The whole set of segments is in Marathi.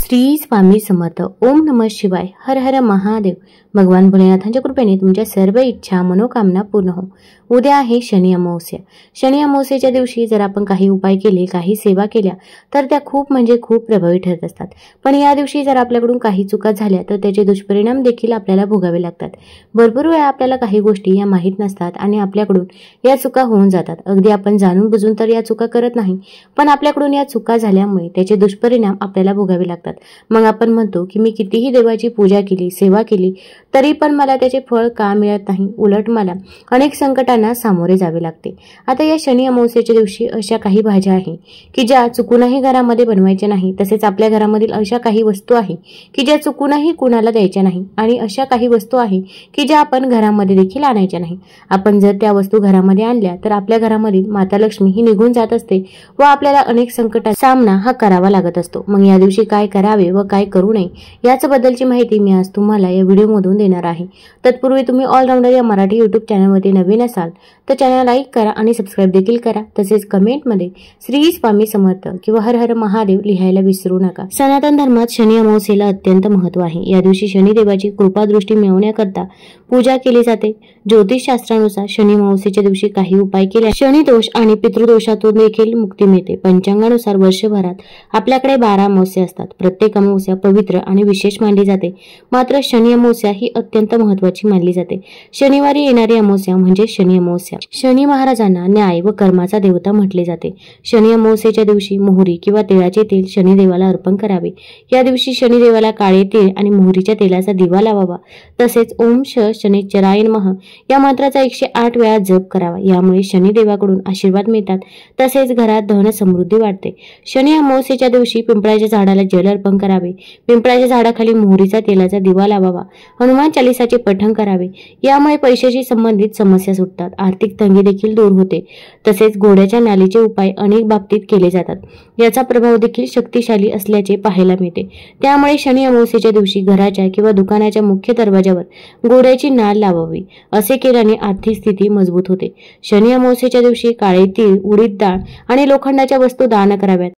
श्री स्वामी समर्थ. ओम नमः शिवाय. हर हर महादेव. भगवान भोलेनाथांच्या कृपेने तुमच्या सर्व इच्छा मनोकामना पूर्ण हो. उद्या आहे शनी अमावस्या. शनी अमावस्येच्या दिवशी जर आपण काही उपाय केले, काही सेवा केल्या तर त्या खूप म्हणजे खूप प्रभावी ठरत असतात. पण या दिवशी जर आपल्याकडून काही चुका झाल्या तर त्याचे दुष्परिणाम देखील आपल्याला भोगावे लागतात. भरपूर वेळा आपल्याला काही गोष्टी या माहीत नसतात आणि आपल्याकडून या चुका होऊन जातात. अगदी आपण जाणून बुजून तर या चुका करत नाही, पण आपल्याकडून या चुका झाल्यामुळे त्याचे दुष्परिणाम आपल्याला भोगावे लागतात. मग आपण म्हणतो की मी कितीही देवाची पूजा केली, सेवा केली तरी पण मला त्याचे फळ का मिळत नाही, उलट मला अनेक संकटांना सामोरे जावे लागते. आता या शनी अमावस्येच्या दिवशी अशा काही भाज्या आहे की ज्या चुकूनही घरामध्ये बनवायच्या नाही. तसेच आपल्या घरामधील अशा काही वस्तू आहे की ज्या चुकूनही कुणाला द्यायच्या नाही आणि अशा काही वस्तू आहे की ज्या आपण घरामध्ये देखील आणायच्या नाही. आपण जर त्या वस्तू घरामध्ये आणल्या तर आपल्या घरामधील माता लक्ष्मी ही निघून जात असते व आपल्याला अनेक संकटांचा सामना हा करावा लागत असतो. मग या दिवशी काय करावे व काय करू नये याबद्दलची माहिती मी आज तुम्हाला या व्हिडिओमधून देणार आहे. तत्पूर्वी तुम्ही ऑलराऊंडर या मराठी यूट्यूब चॅनलमध्ये नवीन असाल तर चॅनल लाईक करा आणि सबस्क्राईब देखील करा. तसेच कमेंटमध्ये श्री स्वामी समर्थ किंवा हर हर महादेव लिहायला विसरू नका. सनातन धर्मात शनी अमावस्येला अत्यंत महत्त्व आहे. या दिवशी शनिदेवाची कृपादृष्टी मिळवण्याकरता पूजा केली जाते. ज्योतिषशास्त्रानुसार शनी अमावस्येच्या दिवशी काही उपाय केल्यास शनी दोष आणि पितृदोषातून देखील मुक्ती मिळते. पंचांगानुसार वर्षभरात आपल्याकडे 12 अमावस्या असतात. प्रत्येक अमावस्या पवित्र आणि विशेष मानली जाते. मात्र शनी अमावस्या ही अत्यंत महत्त्वाची मानली जाते. शनिवारी येणारी अमावस्या म्हणजे शनी अमावस्या. शनी महाराजांना न्याय व कर्माचा देवता म्हटले जाते. शनी अमावस्येच्या दिवशी मोहरी किंवा तिळाचे तेल शनिदेवाला अर्पण करावे. या दिवशी शनिदेवाला काळे तीळ आणि मोहरीच्या तेलाचा दिवा लावावा. तसेच ओम शनिश्चराय नमः या मंत्राचा 108 वेळा जप करावा. यामुळे शनिदेवाकडून आशीर्वाद मिळतात. तसेच घरात धन समृद्धी वाढते. शनी अमावस्येच्या दिवशी पिंपळाच्या झाडाला जल अर्पण करावे. पिंपळाच्या झाडाखाली मोहरीचा तेलाचा दिवा लावावा. हनुमान चालीसाचे पठण करावे. यामुळे पैशाशी संबंधित समस्या सुटतात. आर्थिक तंगी देखील दूर होते. तसेच घोड्याच्या नालीचे उपाय अनेक बाबतीत केले जातात. याचा प्रभाव देखील शक्तिशाली असल्याचे पाहायला मिळते. त्यामुळे शनी अमावस्येच्या दिवशी घराच्या किंवा दुकानाच्या मुख्य दरवाजावर घोड्याची नाल लावावी. असे केल्याने आर्थिक स्थिती मजबूत होते. शनी अमावस्येच्या दिवशी काळे तीळ, उडीद डाळ आणि लोखंडाच्या वस्तू दान कराव्यात.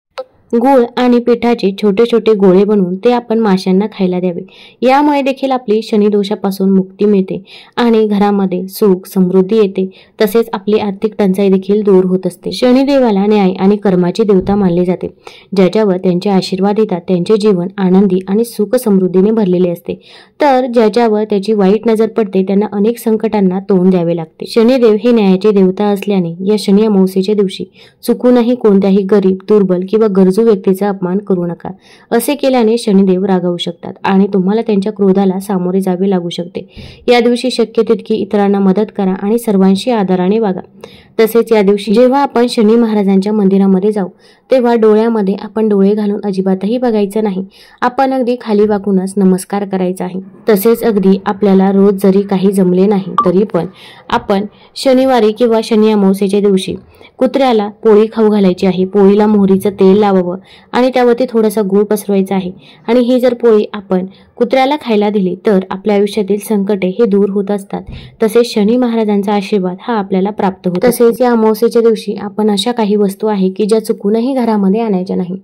गूळ आणि पिठाचे छोटे छोटे गोळे बनवून ते आपण माशांना खायला द्यावे. यामुळे देखील आपली शनी दोषापासून मुक्ती मिळते आणि घरामध्ये सुख समृद्धी येते. तसेच आपली आर्थिक टंचाई देखील दूर होत असते. शनिदेवाला न्याय आणि कर्माची देवता मानले जाते. ज्याच्यावर त्यांचे आशीर्वाद येतात त्यांचे जीवन आनंदी आणि सुख समृद्धीने भरलेले असते. तर ज्याच्यावर त्याची वाईट नजर पडते त्यांना अनेक संकटांना तोंड द्यावे लागते. शनिदेव हे न्यायाचे देवता असल्याने या शनी अमावस्येच्या दिवशी चुकूनही कोणत्याही गरीब, दुर्बल किंवा गरजू व्यक्तीचा अपमान करू नका. असे केल्याने शनिदेव रागावू शकतात आणि तुम्हाला त्यांच्या क्रोधाला सामोरे जावे लागू शकते. या दिवशी शक्य तितकी इतरांना मदत करा आणि सर्वांशी आदराने वागा. तसेच या दिवशी जेव्हा आपण शनी महाराजांच्या मंदिरामध्ये जाऊ तेव्हा डोळ्यामध्ये आपण डोळे घालून अजिबातही बघायचं नाही. आपण अगदी खाली वाकूनच नमस्कार करायचा आहे. तसेच अगदी आपल्याला रोज जरी काही जमले नाही तरी पण आपण शनिवारी किंवा शनी अमावस्येच्या दिवशी कुत्र्याला पोळी खाऊ घालायची आहे. पोळीला मोहरीचं तेल लावावं आणि त्यावरती थोडासा गूळ पसरवायचा आहे आणि ही जर पोळी आपण कुत्र्याला खायला दिली तर आपल्या आयुष्यातील संकटे हे दूर होत असतात. तसेच शनी महाराजांचा आशीर्वाद हा आपल्याला प्राप्त होतो. तसेच या अमावस्येच्या दिवशी आपण अशा काही वस्तू आहे की ज्या चुकूनही घरामध्ये आणायच्या नाही.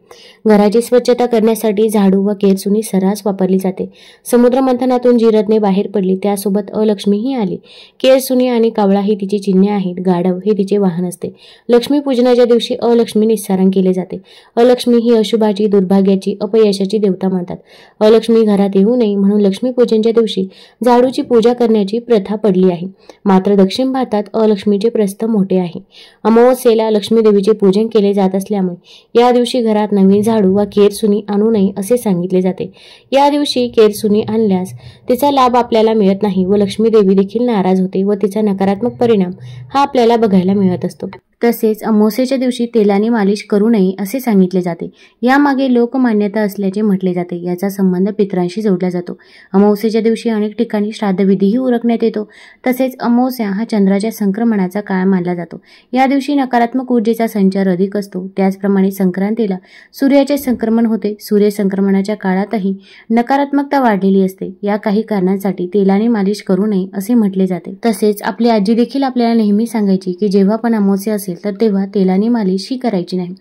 घराची स्वच्छता करण्यासाठी झाडू व केरसुनी सर्रास वापरली जाते. समुद्र मंथनातून जी रत्ने बाहेर पडली त्यासोबत अलक्ष्मीही आली. केरसुनी आणि कावळा ही तिची चिन्हे आहेत. गाढव हे तिचे वाहन असते. लक्ष्मी पूजनाच्या दिवशी अलक्ष्मी निस्सारण केले जाते. अलक्ष्मी ही अशुभाची, दुर्भाग्याची, अपयशाची देवता मानतात. अलक्ष्मी घरात येऊ नये म्हणून लक्ष्मी पूजनच्या दिवशी झाडूची पूजा करण्याची प्रथा पडली आहे. मात्र दक्षिण भारतात अलक्ष्मीचे प्रस्थ मोठे आहे. अमावस्येला लक्ष्मी देवीचे पूजन केले जात असल्यामुळे या दिवशी घरात नवीन झाडू वा केरसुनी आणू नये असे सांगितले जाते. या दिवशी केरसुनी आणल्यास तिचा लाभ आपल्याला मिळत नाही व लक्ष्मी देवी देखील नाराज होते व तिचा नकारात्मक परिणाम हा आपल्याला बघायला मिळत असतो. तसेच अमावस्येच्या दिवशी तेलाने मालिश करू नये असे सांगितले जाते. यामागे लोकमान्यता असल्याचे म्हटले जाते. याचा संबंध पितरांशी जोडला जातो. अमावस्येच्या दिवशी अनेक ठिकाणी श्राद्धविधीही उरकण्यात येतो. तसेच अमावस्या हा चंद्राच्या संक्रमणाचा काळ मानला जातो. या दिवशी नकारात्मक ऊर्जेचा संचार अधिक असतो. त्याचप्रमाणे संक्रांतीला सूर्याचे संक्रमण होते. सूर्य संक्रमणाच्या काळातही नकारात्मकता वाढलेली असते. या काही कारणांसाठी तेलाने मालिश करू नये असे म्हटले जाते. तसेच आपली आजी देखील आपल्याला नेहमी सांगायची की जेव्हा पण अमावस्या असेल असेल तर तेव्हा तेलाने मालिश ही करायची नाही.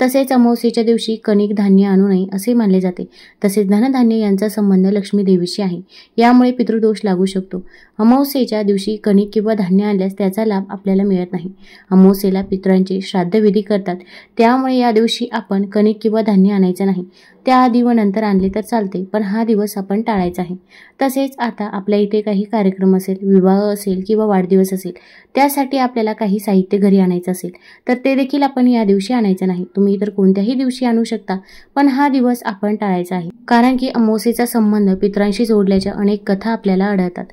तसेच अमावस्येच्या दिवशी कणिक धान्य आणू नये असे मानले जाते. तसेच धनधान्य यांचा संबंध लक्ष्मी देवीशी आहे, यामुळे पितृदोष लागू शकतो. अमावस्येच्या दिवशी कणिक किंवा धान्य आणल्यास त्याचा लाभ आपल्याला मिळत नाही. अमावस्येला पितरांचे श्राद्धविधी करतात, त्यामुळे या दिवशी आपण कणिक किंवा धान्य आणायचं नाही. त्याआधी व नंतर आणले तर चालते, पण हा दिवस आपण टाळायचा आहे. तसेच आता आपल्या इथे काही कार्यक्रम असेल, विवाह असेल किंवा वाढदिवस असेल, त्यासाठी आपल्याला काही साहित्य घरी आणायचं असेल तर ते देखील आपण या दिवशी आणायचं नाही. तुम्ही इतर कोणत्याही दिवशी आणू शकता, पण हा दिवस आपण टाळायचा आहे. कारण की अमावस्येचा संबंध पितरांशी जोडल्याच्या अनेक कथा आपल्याला आढळतात.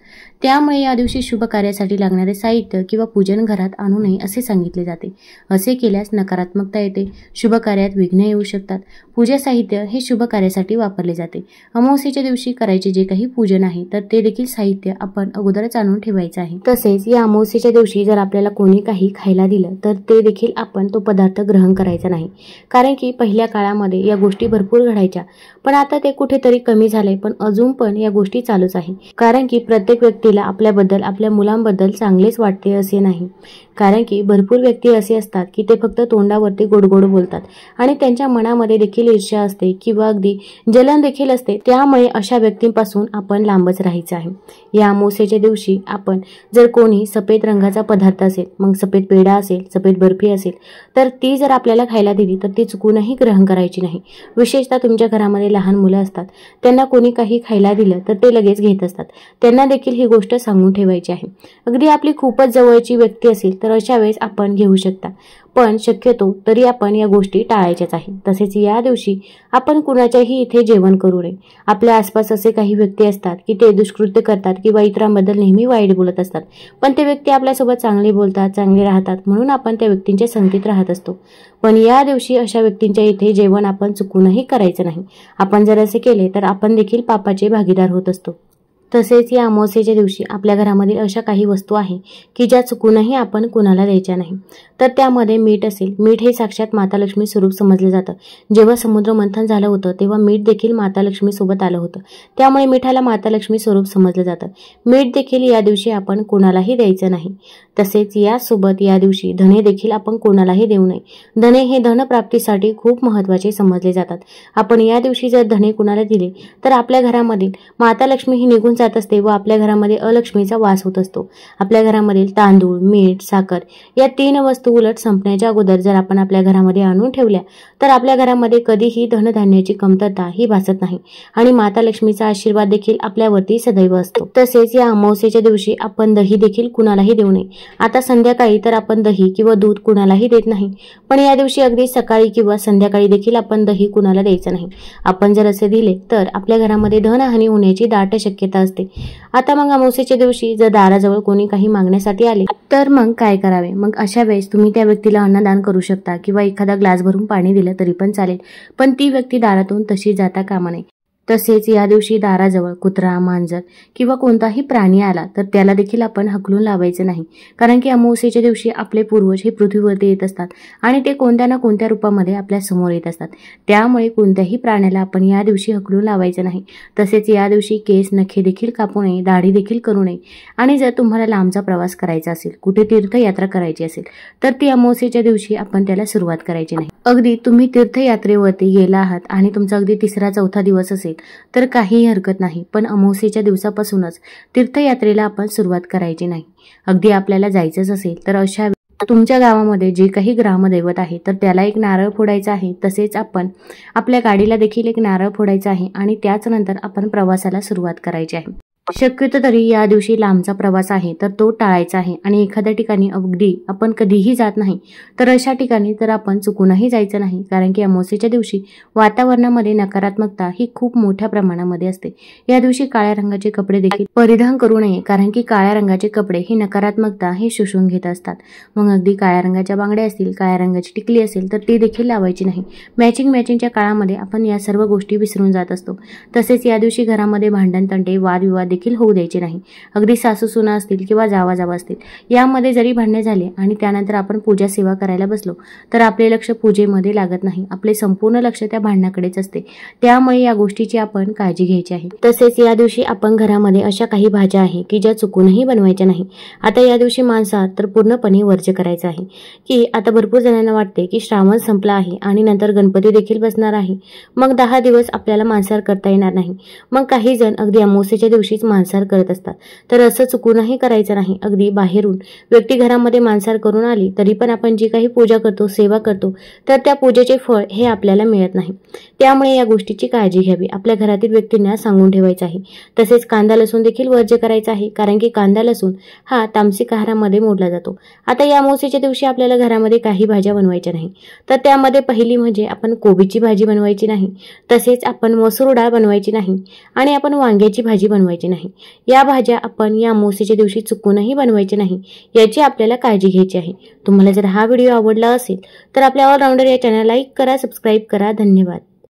त्यामुळे या दिवशी शुभ कार्यासाठी लागणारे साहित्य किंवा पूजन घरात आणू नये असे सांगितले जाते. असे केल्यास नकारात्मकता येते, शुभ कार्यात विघ्न येऊ शकतात. पूजा साहित्य हे शुभ कार्यासाठी वापरले जाते. अमावस्येच्या दिवशी करायचे जे काही पूजन आहे तर ते देखील साहित्य आपण अगोदरच आणून ठेवायचे आहे. तसेच या अमावस्येच्या दिवशी जर आपल्याला कोणी काही खायला दिलं तर ते देखील आपण तो पदार्थ ग्रहण करायचा नाही. कारण की पहिल्या काळामध्ये या गोष्टी भरपूर घडायच्या, पण आता ते कुठेतरी कमी झाले, पण अजून पण या गोष्टी चालूच आहे. कारण की प्रत्येक व्यक्तीला आपल्याबद्दल, आपल्या मुलांबद्दल चांगलेच वाटते असे नाही. कारण की भरपूर व्यक्ती असे असतात की ते फक्त तोंडावरती गोडगोड बोलतात आणि त्यांच्या मनामध्ये देखील ईर्ष्या असते किंवा अगदी जलन देखील असते. त्यामुळे अशा व्यक्तींपासून आपण लांबच राहायचं आहे. या अमावस्येच्या दिवशी आपण जर कोणी सफेद रंगाचा पदार्थ असेल, मग सफेद पेढा असेल, सफेद बर्फी असेल, तर ती जर आपल्याला खायला दिली तर ती चुकूनही ग्रहण करायची नाही. विशेषतः तुमच्या घरामध्ये लहान मुलं असतात, त्यांना कोणी काही खायला दिलं तर ते लगेच घेत असतात. त्यांना देखील ही गोष्ट सांगून ठेवायची आहे. अगदी आपली खूपच जवळची व्यक्ती असेल तर अशा वेळेस आपण घेऊ शकता, पण शक्यतो तरी आपण या गोष्टी टाळायच्याच आहे. तसेच या दिवशी आपण कुणाच्याही इथे जेवण करू नये. आपल्या आसपास असे काही व्यक्ती असतात की ते दुष्कृत्य करतात किंवा इतरांबद्दल नेहमी वाईट बोलत असतात, पण ते व्यक्ती आपल्यासोबत चांगले बोलतात, चांगले राहतात, म्हणून आपण त्या व्यक्तींच्या संगतीत राहत असतो. पण या दिवशी अशा व्यक्तींच्या इथे जेवण आपण चुकूनही करायचं नाही. आपण जर असे केले तर आपण देखील पापाचे भागीदार होत असतो. तसेच या अमावस्येच्या दिवशी आपल्या घरामध्ये अशा काही वस्तू आहे की ज्या चुकूनही आपण कुणाला द्यायच्या नाही. तर त्यामध्ये मीठ असेल. मीठ हे साक्षात माता लक्ष्मी स्वरूप समजले जातं. जेव्हा समुद्र मंथन झालं होतं तेव्हा मीठ देखील माता लक्ष्मी सोबत आलं होतं, त्यामुळे मिठाला माता लक्ष्मी स्वरूप समजलं जातं. मीठ देखील या दिवशी आपण कोणालाही द्यायचं नाही. तसेच यासोबत या दिवशी धने देखील आपण कोणालाही देऊ नये. धने हे धनप्राप्तीसाठी खूप महत्त्वाचे समजले जातात. आपण या दिवशी जर धने कुणाला दिले तर आपल्या घरामधील माता लक्ष्मी ही निघून जात असते व आपल्या घरामध्ये अलक्ष्मीचा वास होत असतो. आपल्या घरामधील तांदूळ, मीठ, साखर या 3 वस्तू उलट संपण्याच्या अगोदर जर आपण आपल्या घरामध्ये आणून ठेवल्या तर आपल्या घरामध्ये कधीही धनधान्याची कमतरता ही भासत नाही आणि माता लक्ष्मीचा आशीर्वाद देखील आपल्यावरती सदैव असतो. तसेच या अमावस्येच्या दिवशी आपण दही देखील कुणालाही देऊ नये. आता संध्याकाळी तर आपण दही किंवा दूध कुणालाही देत नाही, पण या दिवशी अगदी सकाळी किंवा संध्याकाळी देखील आपण दही कुणाला द्यायचं नाही. आपण जर असे दिले तर आपल्या घरामध्ये धनहानी होण्याची दाट शक्यता असते. आता मग अमावस्येच्या दिवशी जर दाराजवळ कोणी काही मागण्यासाठी आले तर मग काय करावे? मग अशा वेळेस तुम्ही त्या व्यक्तीला अन्नदान करू शकता किंवा एखादा ग्लास भरून पाणी दिलं तरी पण चालेल, पण ती व्यक्ती दारातून तशी जाता कामा नये. तसेच या दिवशी दाराजवळ कुत्रा, मांजर किंवा कोणताही प्राणी आला तर त्याला देखील आपण हकलून लावायचं नाही. कारण की अमावस्येच्या दिवशी आपले पूर्वज हे पृथ्वीवरती येत असतात आणि ते कोणत्या ना कोणत्या रूपामध्ये आपल्या समोर येत असतात. त्यामुळे कोणत्याही प्राण्याला आपण या दिवशी हकलून लावायचं नाही. तसेच या दिवशी केस, नखे देखील कापू नये, दाढी देखील करू नये. आणि जर तुम्हाला लांबचा प्रवास करायचा असेल, कुठे तीर्थयात्रा करायची असेल तर ती अमावस्येच्या दिवशी आपण त्याला सुरुवात करायची नाही. अगदी तुम्ही तीर्थयात्रेवरती गेला आहात आणि तुमचा अगदी 3रा-4था दिवस असेल तर काहीही हरकत नाही, पण अमावस्येच्या दिवसापासूनच तीर्थयात्रेला आपण सुरुवात करायची नाही. अगदी आपल्याला जायचंच असेल तर अशा तुमच्या गावामध्ये जे काही ग्रामदैवत आहे तर त्याला एक नारळ फोडायचा आहे. तसेच आपण आपल्या गाडीला देखील एक नारळ फोडायचा आहे आणि त्याच नंतर आपण प्रवासाला सुरुवात करायची आहे. शक्यतो तरी या दिवशी लांबचा प्रवास आहे तर तो टाळायचा आहे आणि एखाद्या ठिकाणी अगदी आपण कधीही जात नाही तर अशा ठिकाणी तर आपण चुकूनही जायचं नाही. कारण की अमावस्येच्या दिवशी वातावरणामध्ये नकारात्मकता ही खूप मोठ्या प्रमाणामध्ये असते. या दिवशी काळ्या रंगाचे कपडे देखील परिधान करू नये, कारण की काळ्या रंगाचे कपडे ही नकारात्मकता हे शोषून घेत असतात. मग अगदी काळ्या रंगाच्या बांगड्या असतील, काळ्या रंगाची टिकली असेल तर ती देखील लावायची नाही. मॅचिंगच्या काळामध्ये आपण या सर्व गोष्टी विसरून जात असतो. तसेच या दिवशी घरामध्ये भांडण, तंटे, वादविवाद देखील होऊ द्यायचे नाही. अगदी सासू सुना असतील किंवा जावा जावा असतील, यामध्ये जरी भांडणे झाले आणि त्यानंतर आपण पूजा सेवा करायला बसलो तर आपले लक्ष पूजेमध्ये लागत नाही. आपले संपूर्ण लक्ष त्या भांडणाकडेच असते. त्यामुळे या गोष्टीची आपण काळजी घ्यायची आहे. तसेच या दिवशी आपण घरामध्ये अशा काही भाज्या आहे की ज्या चुकूनही बनवायच्या नाही. आता या दिवशी मांसाहार तर पूर्णपणे वर्ज्य करायचं आहे. की आता भरपूर जणांना वाटते की श्रावण संपला आहे आणि नंतर गणपती देखील बसणार आहे, मग 10 दिवस आपल्याला मांसाहार करता येणार नाही. मग काही जण अगदी अमावस्येच्या दिवशीच मांसाहार करत असतात. तर असं चुकूनही करायचं नाही. अगदी बाहेरून व्यक्ती घरामध्ये मांसाहार करून आली तरी पण आपण जी काही पूजा करतो, सेवा करतो, तर त्या पूजेचे फळ हे आपल्याला मिळत नाही. त्यामुळे या गोष्टीची काळजी घ्यावी. आपल्या घरातील व्यक्तींना सांगून ठेवायचं आहे. तसेच कांदा लसूण देखील वर्ज्य करायचा आहे, कारण की कांदा लसूण हा तामसिक आहारामध्ये मोडला जातो. आता या अमावस्येच्या दिवशी आपल्याला घरामध्ये काही भाज्या बनवायच्या नाही. तर त्यामध्ये पहिली म्हणजे आपण कोबीची भाजी बनवायची नाही, तसेच आपण मसूर डाळ बनवायची नाही आणि आपण वांग्याची भाजी बनवायची नाही. या भाज्या आपण या अमावस्येच्या दिवशी चुकूनही बनवायची नाही, याची आपल्याला काळजी घ्यायची आहे. तुम्हाला जर हा व्हिडिओ आवडला असेल तर आपल्या ऑलराऊंडर या चॅनलला लाईक करा, सबस्क्राईब करा. धन्यवाद.